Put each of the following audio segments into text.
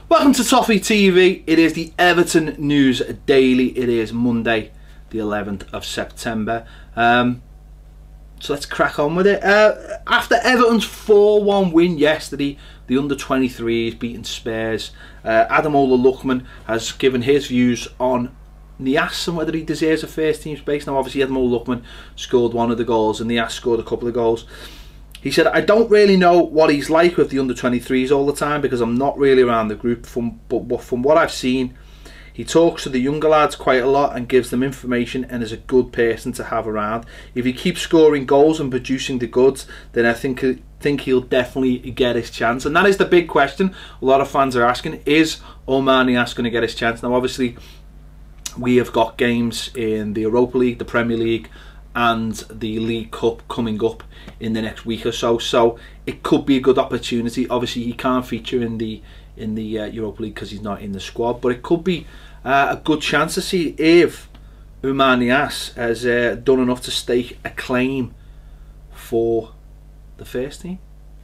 Welcome to Toffee TV. It is the Everton News Daily. It is Monday, the 11th of September. So let's crack on with it. After Everton's 4-1 win yesterday, the under-23s beating Spurs. Adam Ola-Luckman has given his views on Niasse and whether he deserves a first team space. Now, obviously, Adam Ola-Luckman scored one of the goals and Niasse scored a couple of goals. He said, I don't really know what he's like with the under-23s all the time because I'm not really around the group. But from what I've seen, he talks to the younger lads quite a lot and gives them information and is a good person to have around. If he keeps scoring goals and producing the goods, then I think he'll definitely get his chance. And that is the big question a lot of fans are asking. Is Oumar Niasse going to get his chance? Now, obviously, we have got games in the Europa League, the Premier League, and the League Cup coming up in the next week or so. So it could be a good opportunity. Obviously, he can't feature in the Europa League because he's not in the squad, but it could be a good chance to see if Oumar Niasse has done enough to stake a claim for the first team.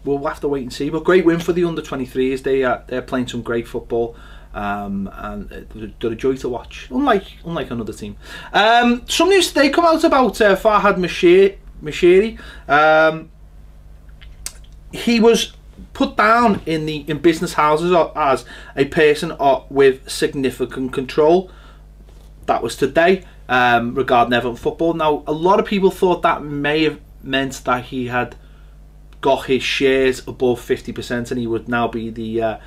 We'll have to wait and see. But great win for the under-23s. They're playing some great football. And they're a joy to watch, unlike another team. Some news today come out about Farhad Moshiri. He was put down in business houses as a person with significant control. That was today, regarding Everton football. Now, a lot of people thought that may have meant that he had got his shares above 50% and he would now be the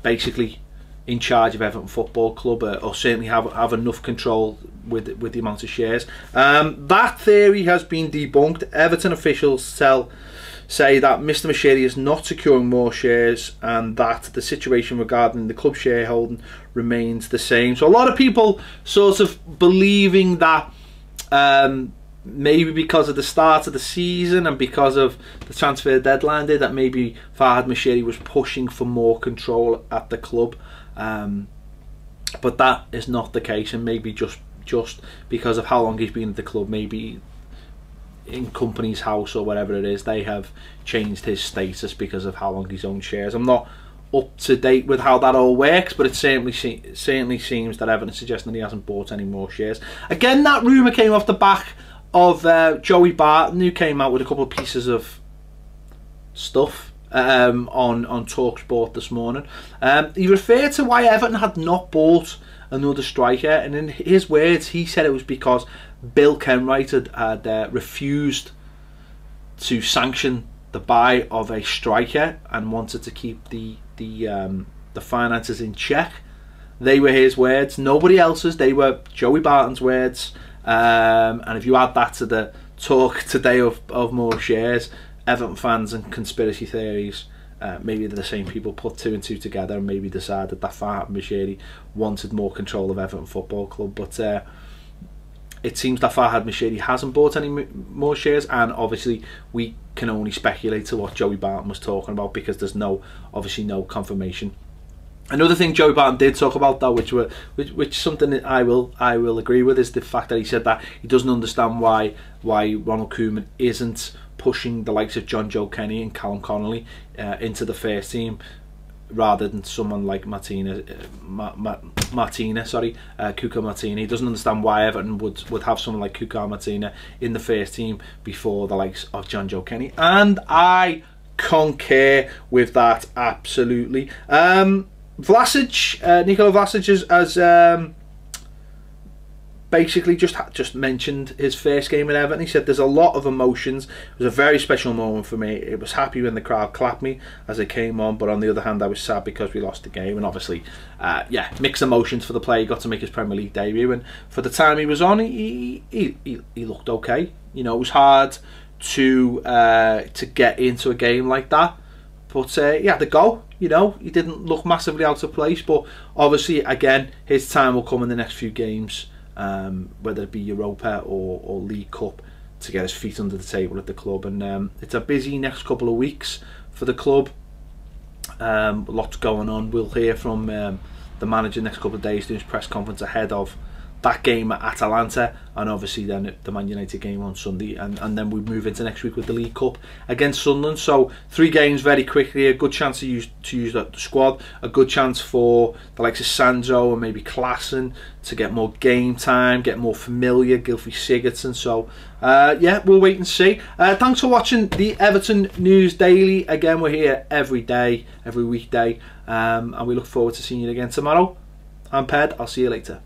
basically in charge of Everton Football Club, or certainly have enough control with the amount of shares. That theory has been debunked. Everton officials say that Mr. Moshiri is not securing more shares and that the situation regarding the club shareholding remains the same. So a lot of people sort of believing that maybe because of the start of the season and because of the transfer deadline day, that maybe Farhad Moshiri was pushing for more control at the club. But that is not the case, and maybe just because of how long he's been at the club, maybe in company's house or whatever it is, they have changed his status because of how long he's owned shares. I'm not up to date with how that all works, but it certainly seems that Everton is suggesting that he hasn't bought any more shares. Again, that rumour came off the back of Joey Barton, who came out with a couple of pieces of stuff on TalkSport this morning. He referred to why Everton had not bought another striker, and in his words, he said it was because Bill Kenwright had refused to sanction the buy of a striker and wanted to keep the finances in check. They were his words, nobody else's. They were Joey Barton's words. And if you add that to the talk today of more shares, Everton fans and conspiracy theories, maybe they're the same people, put two and two together and maybe decided that Farhad Moshiri wanted more control of Everton Football Club. But it seems that Farhad Moshiri hasn't bought any more shares, and obviously we can only speculate to what Joey Barton was talking about because there's obviously no confirmation. Another thing Joey Barton did talk about, though, which something that I will agree with, is the fact that he said that he doesn't understand why Ronald Koeman isn't pushing the likes of John Joe Kenny and Callum Connolly into the first team rather than someone like Kuka Martina. He doesn't understand why Everton would have someone like Kuka Martina in the first team before the likes of John Joe Kenny, and concur with that absolutely. Nikola Vlasic has basically just mentioned his first game at Everton. He said there's a lot of emotions. It was a very special moment for me. It was happy when the crowd clapped me as I came on, but on the other hand I was sad because we lost the game. And obviously yeah, mixed emotions for the player. He got to make his Premier League debut, and for the time he was on, he looked okay. You know, it was hard to get into a game like that, but he had to go. You know, he didn't look massively out of place, but obviously again his time will come in the next few games, whether it be Europa or League Cup, to get his feet under the table at the club. And it's a busy next couple of weeks for the club. Lots going on. We'll hear from the manager next couple of days doing his press conference ahead of that game at Atalanta, and obviously then the Man United game on Sunday, and then we move into next week with the League Cup against Sunderland. So 3 games very quickly, a good chance to use the squad, a good chance for the likes of Sandro and maybe Klaassen to get more game time, get more familiar, Gylfi Sigurdsson. So yeah, we'll wait and see. Thanks for watching the Everton News Daily. Again, we're here every day, every weekday, and we look forward to seeing you again tomorrow. I'm Ped, I'll see you later.